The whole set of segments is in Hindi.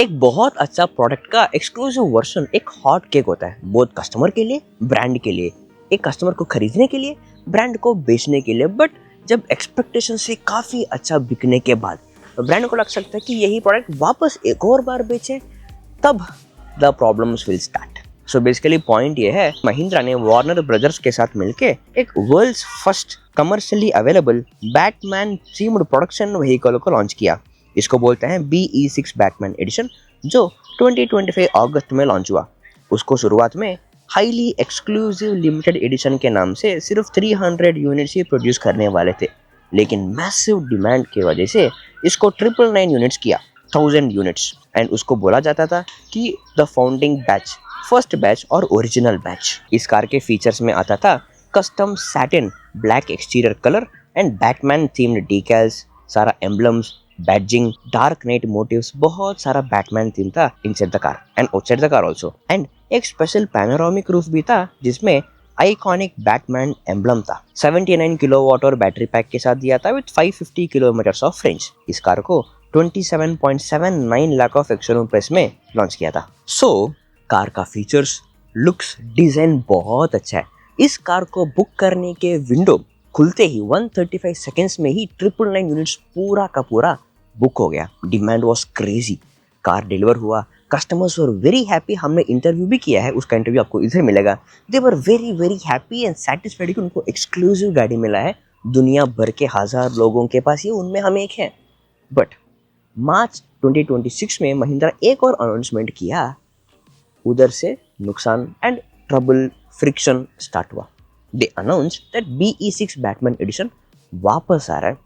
एक बहुत अच्छा प्रोडक्ट का एक्सक्लूसिव वर्जन एक हॉट केक होता है, बोथ कस्टमर के लिए, ब्रांड के लिए। एक कस्टमर को खरीदने के लिए, ब्रांड को बेचने के लिए। बट जब एक्सपेक्टेशन से काफी अच्छा बिकने के बाद ब्रांड को लग सकता है कि यही प्रोडक्ट वापस एक और बार बेचे, तब the problems will start. So basically point ये है, महिंद्रा ने वार्नर ब्रदर्स के साथ मिलकर एक world's first commercially available Batman themed production vehicle को लॉन्च किया। इसको बोलते हैं BE6 बैटमैन एडिशन, जो 2025 अगस्त में लॉन्च हुआ। उसको शुरुआत में हाईली एक्सक्लूसिव लिमिटेड एडिशन के नाम से सिर्फ 300 यूनिट्स ही प्रोड्यूस करने वाले थे, लेकिन मैसिव डिमांड की वजह से इसको 999 यूनिट्स किया, 1000 यूनिट्स। एंड उसको बोला जाता था कि the founding batch, first batch और ओरिजिनल बैच। इस कार के फीचर्स में आता था custom satin black exterior colour and Batman themed decals, सारा emblems, badging, dark knight motifs, बहुत सारा बैटमैन थीम था inside the car and outside the car also. And एक स्पेशल पैनोरामिक रूफ भी था जिसमें आइकॉनिक बैटमैन एम्बलम था। 79 किलोवाट और बैटरी पैक के साथ दिया था विद 550 किलोमीटर्स ऑफ रेंज। इस कार को 27.79 लाख ऑफ एक्सशोरूम प्राइस में लॉन्च किया था। कार का फीचर्स, लुक्स, डिजाइन बहुत अच्छा है। इस कार को बुक करने के विंडो खुलते ही 135 सेकेंड्स में ही 999 यूनिट्स पूरा का पूरा बुक हो गया। Demand was crazy. Car deliver हुआ, कस्टमर्स वर वेरी हैप्पी। हमने इंटरव्यू भी किया है, उसका इंटरव्यू आपको इधर मिलेगा। They were very very happy and satisfied कि उनको एक्सक्लूसिव गाड़ी मिला है। दुनिया भर के 1000 लोगों के पास, ये उनमें हम एक हैं। बट मार्च 2026 में महिंद्रा एक और अनाउंसमेंट किया, उधर से नुकसान एंड ट्रबल, फ्रिक्शन स्टार्ट हुआ। They announce that BE6 Batman edition वापस आ रहा है,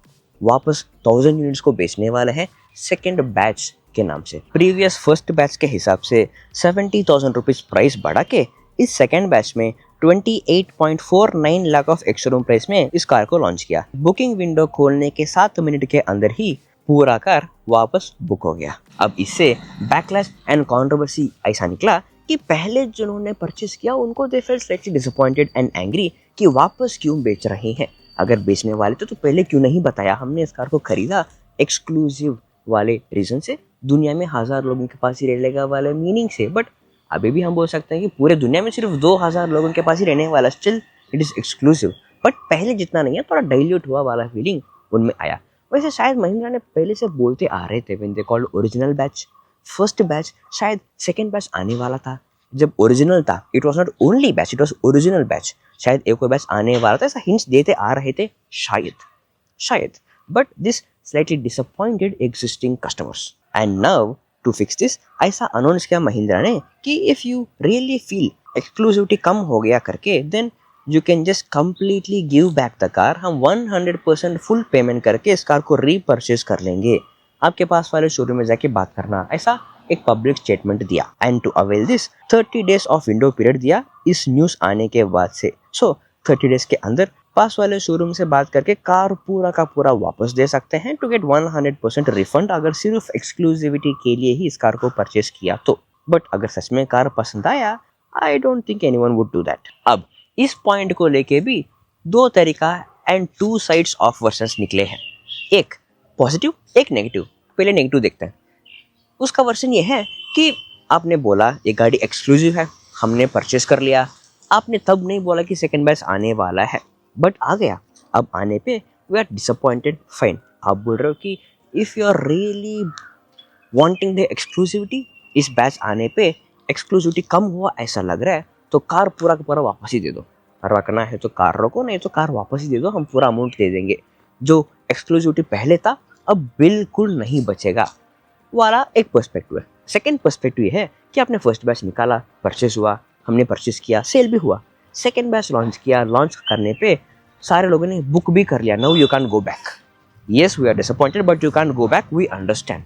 वापस 1000 यूनिट्स को बेचने वाला है सेकेंड बैच के नाम से। प्रीवियस फर्स्ट बैच के हिसाब से 70,000 रुपीज प्राइस बढ़ा के इस सेकेंड बैच में 28.49 लाख ऑफ एक्सशोरूम प्राइस में इस कार को लॉन्च किया। बुकिंग विंडो खोलने के 7 मिनट के अंदर ही पूरा कार वापस बुक हो गया। अब इससे बैकलैश एंड कंट्रोवर्सी ऐसा निकला कि पहले जिन्होंने परचेस किया उनको they felt slightly disappointed and angry कि वापस क्यों बेच रहे हैं। अगर बेचने वाले थे तो पहले क्यों नहीं बताया, हमने इस कार को खरीदा एक्सक्लूसिव वाले रीजन से, दुनिया में 1000 लोगों के पास ही रहेगा वाले मीनिंग से। बट अभी भी हम बोल सकते हैं कि पूरे दुनिया में सिर्फ 2000 लोगों के पास ही रहने वाला, still it is exclusive. But पहले जितना नहीं है, थोड़ा डाइल्यूट हुआ वाला फीलिंग उनमें आया। वैसे शायद महिंद्रा ने पहले से बोलते आ रहे थे, when they called original batch, first batch, शायद सेकेंड बैच आने वाला था। जब ओरिजिनल था, it was not only batch, it was original batch, शायद एक और बैच आने वाला था, ऐसा हिंट्स देते आ रहे थे शायद। But this slightly disappointed existing customers and now to fix this, ऐसा अनाउंस किया महिंद्रा ने कि if you really feel exclusivity कम हो गया करके, then you can just completely give back the car. हम 100% फुल पेमेंट करके इस कार को रीपरचेज कर लेंगे, आपके पास वाले शोरूम में जाके बात करना, ऐसा एक पब्लिक स्टेटमेंट दिया। And to avail this 30 days of window period दिया इस न्यूज आने के बाद से। 30 डेज के अंदर पास वाले शोरूम से बात करके कार पूरा का पूरा वापस दे सकते हैं टू गेट 100% रिफंड, अगर सिर्फ एक्सक्लूसिविटी के लिए ही इस कार को परचेज किया तो। बट अगर सच में कार पसंद आया, I don't think anyone would do that. अब इस पॉइंट को लेके भी दो तरीका एंड 2 साइड्स ऑफ वर्सेस निकले हैं, एक पॉजिटिव एक नेगेटिव। पहले नेगेटिव देखते हैं। उसका वर्जन ये है कि आपने बोला ये गाड़ी एक्सक्लूसिव है, हमने परचेस कर लिया, आपने तब नहीं बोला कि सेकंड बैच आने वाला है, बट आ गया। अब आने पे वी आर डिसअपॉइंटेड, फाइन। आप बोल रहे हो कि if you are really wanting the exclusivity, इस बैच आने पे एक्सक्लूसिविटी कम हुआ ऐसा लग रहा है, तो कार पूरा का पूरा वापस ही दे दो। रखना है तो कार रखो, नहीं तो कार वापस ही दे दो, हम पूरा अमाउंट दे देंगे। जो एक्सक्लूसिविटी पहले था अब बिल्कुल नहीं बचेगा वाला एक पर्सपेक्टिव है। सेकेंड पर्सपेक्टिव ये है कि आपने फर्स्ट बैच निकाला, परचेस हुआ, हमने परचेस किया, सेल भी हुआ, सेकेंड बैच लॉन्च किया, लॉन्च करने पे सारे लोगों ने बुक भी कर लिया, now you can go back. Yes we are disappointed but you can go back, we understand.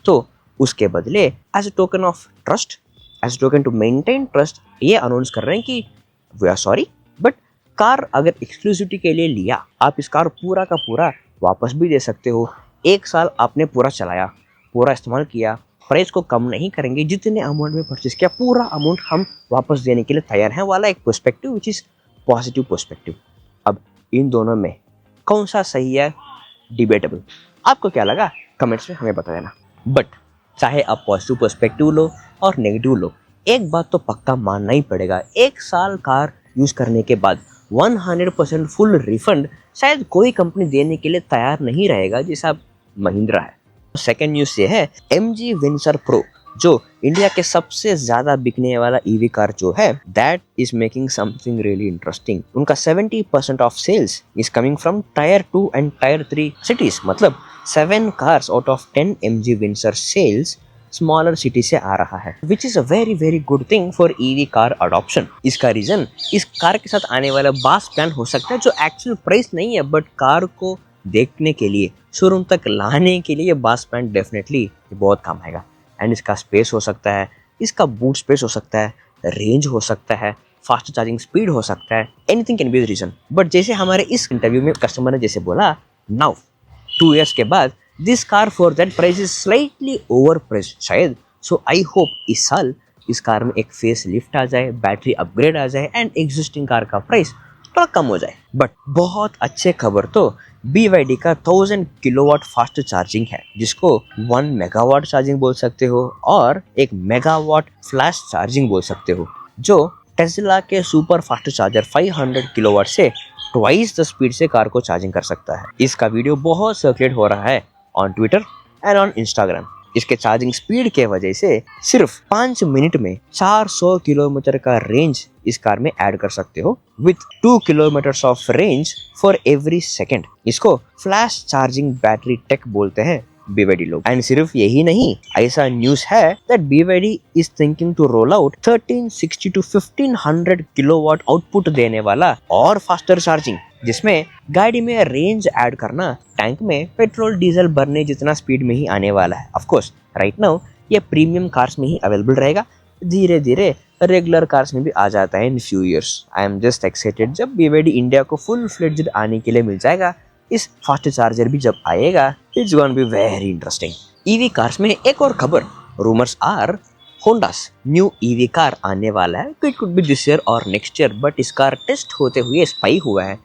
तो उसके बदले as a token of trust, as a token to maintain trust, ये अनाउंस कर रहे हैं कि we are sorry, but car अगर एक्सक्लूसिविटी के लिए लिया, आप इस कार पूरा का पूरा वापस भी दे सकते हो। 1 साल आपने पूरा चलाया, पूरा इस्तेमाल किया, प्राइस को कम नहीं करेंगे, जितने अमाउंट में परचेस किया पूरा अमाउंट हम वापस देने के लिए तैयार हैं वाला एक perspective which is positive perspective. अब इन दोनों में कौन सा सही है, डिबेटेबल। आपको क्या लगा कमेंट्स में हमें बता देना। बट चाहे आप पॉजिटिव पर्सपेक्टिव लो और नेगेटिव लो, एक बात तो पक्का मानना ही पड़ेगा, 1 साल कार यूज करने के बाद 100% फुल रिफंड शायद कोई कंपनी देने के लिए तैयार नहीं रहेगा जैसा महिंद्रा है। सेकेंड न्यूज़ ये है, MG विंसर प्रो जो इंडिया के सबसे ज्यादा बिकने वाला ईवी कार जो है, that is making something really interesting. उनका 70% of sales is coming from tier 2 and tier 3 cities, मतलब 7 cars out of 10 MG Windsor sales smaller city से आ रहा है, which is a very good thing for EV car adoption. इसका रीजन इस कार के साथ आने वाला बास प्लान हो सकता है, जो एक्चुअल प्राइस नहीं है, बट कार को देखने के लिए, शोरूम तक लाने के लिए बास प्लान डेफिनेटली बहुत काम आएगा। एंड इसका स्पेस हो सकता है, इसका बूट स्पेस हो सकता है, रेंज हो सकता है, फास्ट चार्जिंग स्पीड हो सकता है, anything can be the reason. But जैसे हमारे इस इंटरव्यू में कस्टमर ने जैसे बोला, नाउ 2 years के बाद this car for that price is slightly over price शायद। सो आई होप इस साल इस कार में एक फेस लिफ्ट आ जाए, बैटरी अपग्रेड आ जाए एंड एग्जिस्टिंग कार का प्राइस थोड़ा कम हो जाए। बट बहुत अच्छे खबर तो BYD का 1000 किलोवाट फास्ट चार्जिंग है, जिसको 1 मेगावाट चार्जिंग बोल सकते हो और 1 मेगावाट फ्लैश चार्जिंग बोल सकते हो, जो टेस्ला के सुपर फास्ट चार्जर 500 किलोवाट से ट्वाइस द स्पीड से कार को चार्जिंग कर सकता है। इसका वीडियो बहुत सर्कुलेट हो रहा है on Twitter and on Instagram. इसके चार्जिंग स्पीड के वजह से सिर्फ 5 मिनट में 400 किलोमीटर का रेंज इस कार में ऐड कर सकते हो, with 2 kilometre of range for every second. इसको फ्लैश चार्जिंग बैटरी टेक बोलते हैं BYD लोग। एंड सिर्फ यही नहीं, ऐसा न्यूज है that BYD is thinking to roll out 1360 to 1500 kilowatt output देने वाला और फास्टर चार्जिंग, जिसमें गाड़ी में रेंज ऐड करना टैंक में पेट्रोल डीजल भरने जितना स्पीड में ही आने वाला है। ऑफ कोर्स राइट नाउ ये प्रीमियम कार्स में ही अवेलेबल रहेगा, धीरे धीरे रेगुलर कार्स में भी आ जाता है in few years. I am just excited जब BYD इंडिया को फुल फ्लेड्ज्ड आने के लिए मिल जाएगा। इस फास्ट चार्जर भी जब आएगा, it's gonna be very interesting. EV cars में एक और खबर, rumours are Honda's new EV car आने वाला है। It could be this year और नेक्स्ट ईयर, बट इस कार टेस्ट होते हुए स्पाई हुआ है।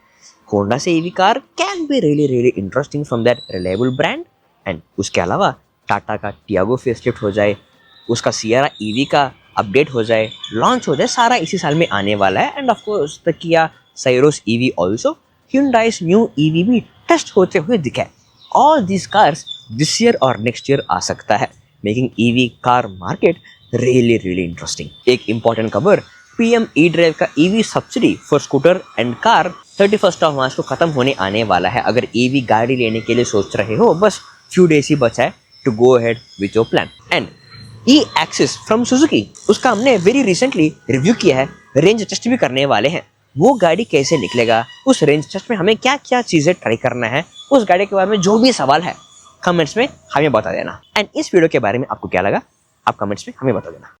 होंडा से EV car can be really interesting from that reliable brand. And उसके अलावा टाटा का टियागो फेसलिफ्ट हो जाए, उसका सियरा ईवी का अपडेट हो जाए, लॉन्च हो जाए, सारा इसी साल में आने वाला है। एंड ऑफ कोर्स द किया Syros EV also, Hyundai's new EV भी टेस्ट होते हुए दिखे। All these cars this year और next year आ सकता है, making EV car market really interesting. एक इंपॉर्टेंट खबर, PM E-Drive का EV subsidy for scooter and car 31 मार्च को खत्म होने आने वाला है। अगर ईवी गाड़ी लेने के लिए सोच रहे हो, बस फ्यू डेज ही बचा है to go ahead with your plan. And E-Axis from Suzuki, उसका हमने वेरी रिसेंटली रिव्यू किया है, रेंज टेस्ट भी करने वाले हैं। वो गाड़ी कैसे निकलेगा, उस रेंज टेस्ट में हमें क्या क्या चीजें ट्राई करना है, उस गाड़ी के बारे में जो भी सवाल है कमेंट्स में हमें बता देना। एंड इस वीडियो के बारे में आपको क्या लगा, आप कमेंट्स में हमें बता देना।